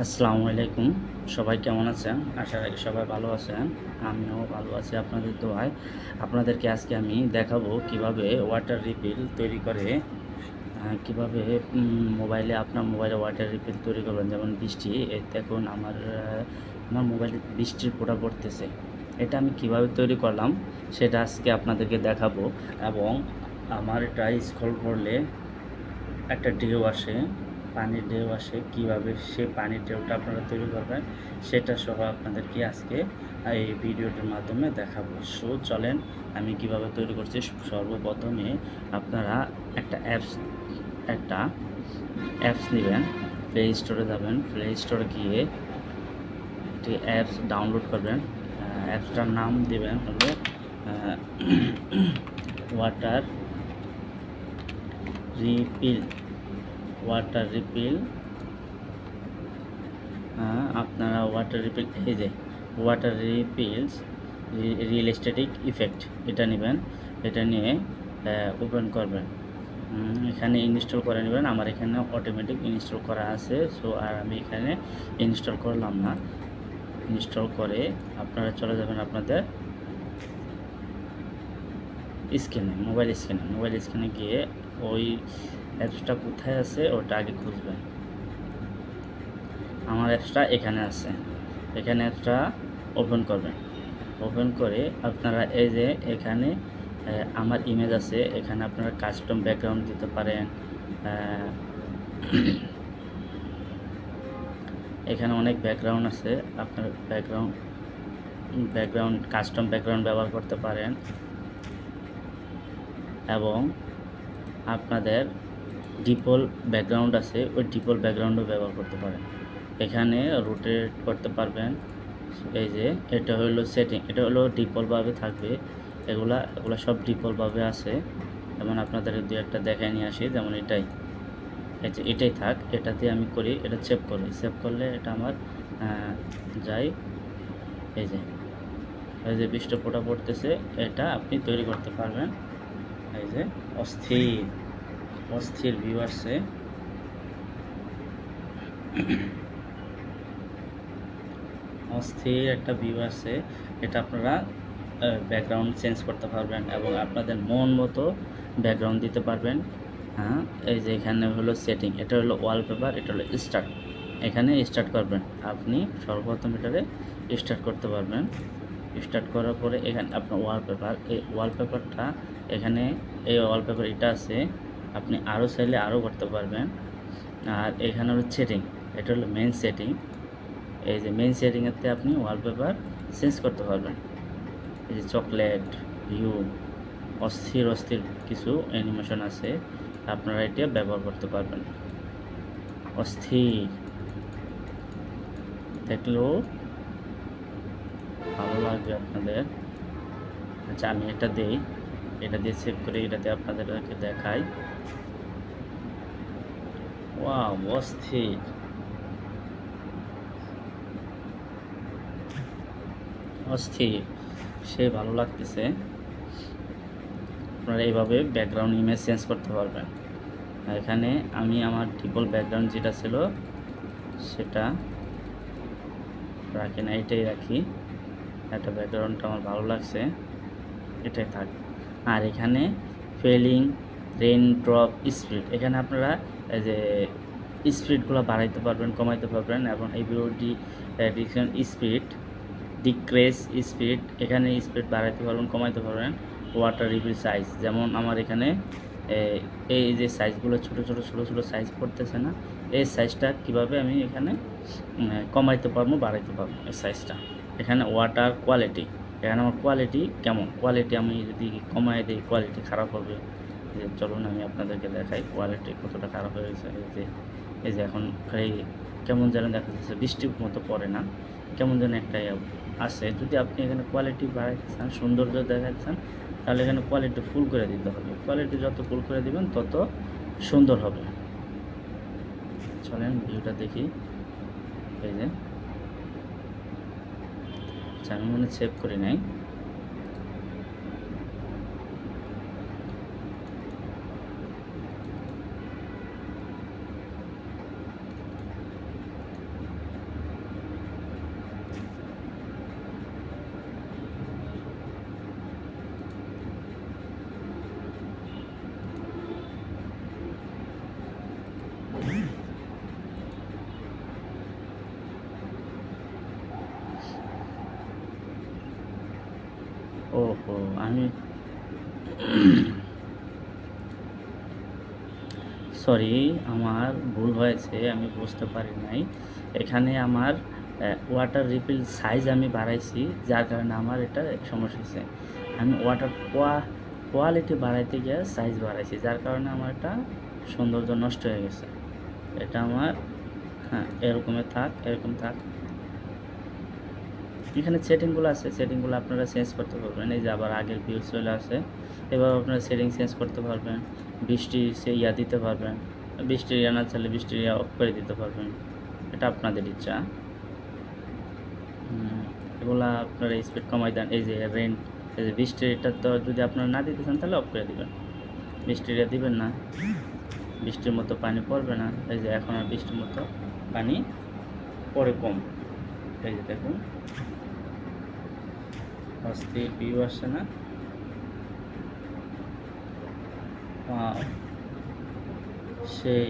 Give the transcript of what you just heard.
আসসালামু আলাইকুম। সবাই কেমন আছেন? আশা রাখি সবাই ভালো আছেন। আমিও ভালো আছি আপনাদের দোয়ায়। আপনাদেরকে আজকে আমি দেখাবো কিভাবে ওয়াটার রিফিল তৈরি করে কিভাবে আপনার মোবাইলে ওয়াটার রিফিল তৈরি করবেন। যেমন বৃষ্টি, এই দেখুন আমার মোবাইলে বৃষ্টির ফোঁটা পড়তেছে। এটা আমি কিভাবে তৈরি করলাম সেটা আজকে আপনাদেরকে দেখাবো এবং আমার এটা স্ক্রল করলে একটা ঢেউ আসে, পানির ঢেউ আসে, কীভাবে সেই পানির ঢেউটা আপনারা তৈরি করবেন সেটা সহ আপনাদেরকে আজকে এই ভিডিওটির মাধ্যমে দেখাবো। সো চলেন আমি কিভাবে তৈরি করছি। সর্বপ্রথমে আপনারা একটা অ্যাপস নেবেন, প্লে স্টোরে যাবেন, প্লে স্টোরে গিয়ে একটি অ্যাপস ডাউনলোড করবেন। অ্যাপসটার নাম দেবেন হলো ওয়াটার রিপিল ওয়াটার রিপিল আপনারা ওয়াটার রিপিল, এই যে ওয়াটার রিপিলস রিয়েল স্ট্যাটিক ইফেক্ট, এটা নেবেন। এটা নিয়ে ওপেন করবেন। এখানে ইনস্টল করে নেবেন। আমার এখানে অটোমেটিক ইনস্টল করা আছে, সো আর আমি এখানে ইনস্টল করলাম না। ইনস্টল করে আপনারা চলে যাবেন আপনাদের মোবাইল স্ক্রিনে গিয়ে ওই অ্যাপসটা কোথায় আছে ওটা আগে খুঁজবেন। আমার অ্যাপসটা এখানে আছে, এখানে অ্যাপসটা ওপেন করবেন। ওপেন করে আপনারা এই যে এখানে আমার ইমেজ আছে, এখানে আপনারা কাস্টম ব্যাকগ্রাউন্ড দিতে পারেন। এখানে অনেক ব্যাকগ্রাউন্ড আছে, আপনার ব্যাকগ্রাউন্ড কাস্টম ব্যাকগ্রাউন্ড ব্যবহার করতে পারেন এবং আপনাদের ডিফল্ট ব্যাকগ্রাউন্ড আছে, ওই ডিফল্ট ব্যাকগ্রাউন্ডও ব্যবহার করতে পারেন। এখানে রোটেট করতে পারবেন। এই যে এটা হলো সেটিং, এটা হলো ডিফল্টভাবে থাকবে। এগুলা সব ডিফল্টভাবে আছে। যেমন আপনাদের দু একটা দেখায় নিয়ে আসি, যেমন এটাই থাক। এটাতে আমি করি, এটা সেভ করলে এটা আমার যাই। এই যে বৃষ্টি ফোঁটা পড়তেছে, এটা আপনি তৈরি করতে পারবেন। এই যে অস্থির ভিউ আসছে। অস্থির একটা ভিউ আছে। এটা আপনারা ব্যাকগ্রাউন্ড চেঞ্জ করতে পারবেন এবং আপনাদের মন মতো ব্যাকগ্রাউন্ড দিতে পারবেন। এই যে এখানে হলো সেটিং, এটা হলো ওয়ালপেপার, এটা হলো স্টার্ট। এখানে স্টার্ট করবেন, আপনি সর্বপ্রথম এটারে স্টার্ট করতে পারবেন। স্টার্ট করার পরে এখানে আপনার এই ওয়ালপেপারটা এখানে এই ওয়ালপেপার এটা আছে, আপনি আরও চাইলে আরও করতে পারবেন। আর এখানে হলো সেটিং, এটা হলো মেন সেটিং। এই যে মেইন সেটিংয়েতে আপনি ওয়ালপেপার চেঞ্জ করতে পারবেন। এই যে চকলেট ভিউ, অস্থির কিছু অ্যানিমেশন আছে, আপনারা এটা ব্যবহার করতে পারবেন। অস্থির দেখলেও ভালো লাগবে আপনাদের। আচ্ছা আমি এটা দিই, এটা দিয়ে সেভ করে এটাতে আপনাদেরকে দেখাই। ওয়াও, অস্থির সে ভালো লাগতেছে। আপনারা এইভাবে ব্যাকগ্রাউন্ড ইমেজ চেঞ্জ করতে পারবেন। এখানে আমি আমার ডিফল্ট ব্যাকগ্রাউন্ড যেটা ছিল সেটা রাখি না, এটাই রাখি। একটা ব্যাকগ্রাউন্ডটা আমার ভালো লাগছে, এটাই থাক। আর এখানে ফেলিং রেইন ড্রপ স্পিড, এখানে আপনারা এই যে স্পিডগুলো বাড়াইতে পারবেন, কমাইতে পারবেন এবং এই ভিডিওটি ডিক্রেস স্পিড, এখানে স্পিড বাড়াইতে পারবেন, কমাইতে পারবেন। ওয়াটার রিফিল সাইজ, যেমন আমার এখানে এই যে সাইজগুলো ছোটো সাইজ পড়তেছে না, এই সাইজটা কিভাবে আমি এখানে কমাইতে পারবো, বাড়াইতে পারবো এই সাইজটা। এখানে ওয়াটার কোয়ালিটি, এখানে আমার কোয়ালিটি কেমন, কোয়ালিটি আমি যদি কমাই দিই কোয়ালিটি খারাপ হবে। যে চলুন আমি আপনাদেরকে দেখাই কোয়ালিটি কতটা খারাপ হয়েছে। এই যে এখন কেমন যেন দেখা যাচ্ছে, বৃষ্টির মতো পড়ে না, কেমন যেন একটা আছে। যদি আপনি এখানে কোয়ালিটি বাড়াইতে চান, সৌন্দর্য দেখাতে চান, তাহলে এখানে কোয়ালিটি ফুল করে দিতে হবে। কোয়ালিটি যত ফুল করে দিবেন তত সুন্দর হবে। চলেন ভিউটা দেখি। এই যে আচ্ছা আমি মনে সেভ করি নাই। ওহো! আমি সরি, আমার ভুল হয়েছে। আমি বুঝতে পারি নাই। এখানে আমার ওয়াটার রিফিল সাইজ আমি বাড়াইছি, যার কারণে আমার এটা সমস্যা হইছে। আমি ওয়াটার কোয়ালিটি বাড়াইতে গিয়ে সাইজ বাড়াইছি, যার কারণে আমার এটা সৌন্দর্য নষ্ট হয়ে গেছে। এটা আমার হ্যাঁ, এরকমই থাক, এরকম থাক। এখানে সেটিংগুলো আছে, সেটিংগুলো আপনারা চেঞ্জ করতে পারবেন। এই যে আবার আগের ভিউ চলে আসে। এভাবে আপনারা সেটিং চেঞ্জ করতে পারবেন। বৃষ্টি সে দিতে পারবেন। বৃষ্টির না চাইলে বৃষ্টির অফ করে দিতে পারবেন। এটা আপনাদের ইচ্ছা। এগুলা আপনারা স্পিড কমাই দেন। এই যে রেন, এই যে বৃষ্টির এটা তো যদি আপনারা না দিতে চান তাহলে অফ করে দিবেন। বৃষ্টির দিবেন না, বৃষ্টির মতো পানি পড়বে না। এই যে এখন আর বৃষ্টির মতো পানি পড়ে কম। এই যে দেখুন, অস্থির ভিউ আসছে না? ওয়াও! সেই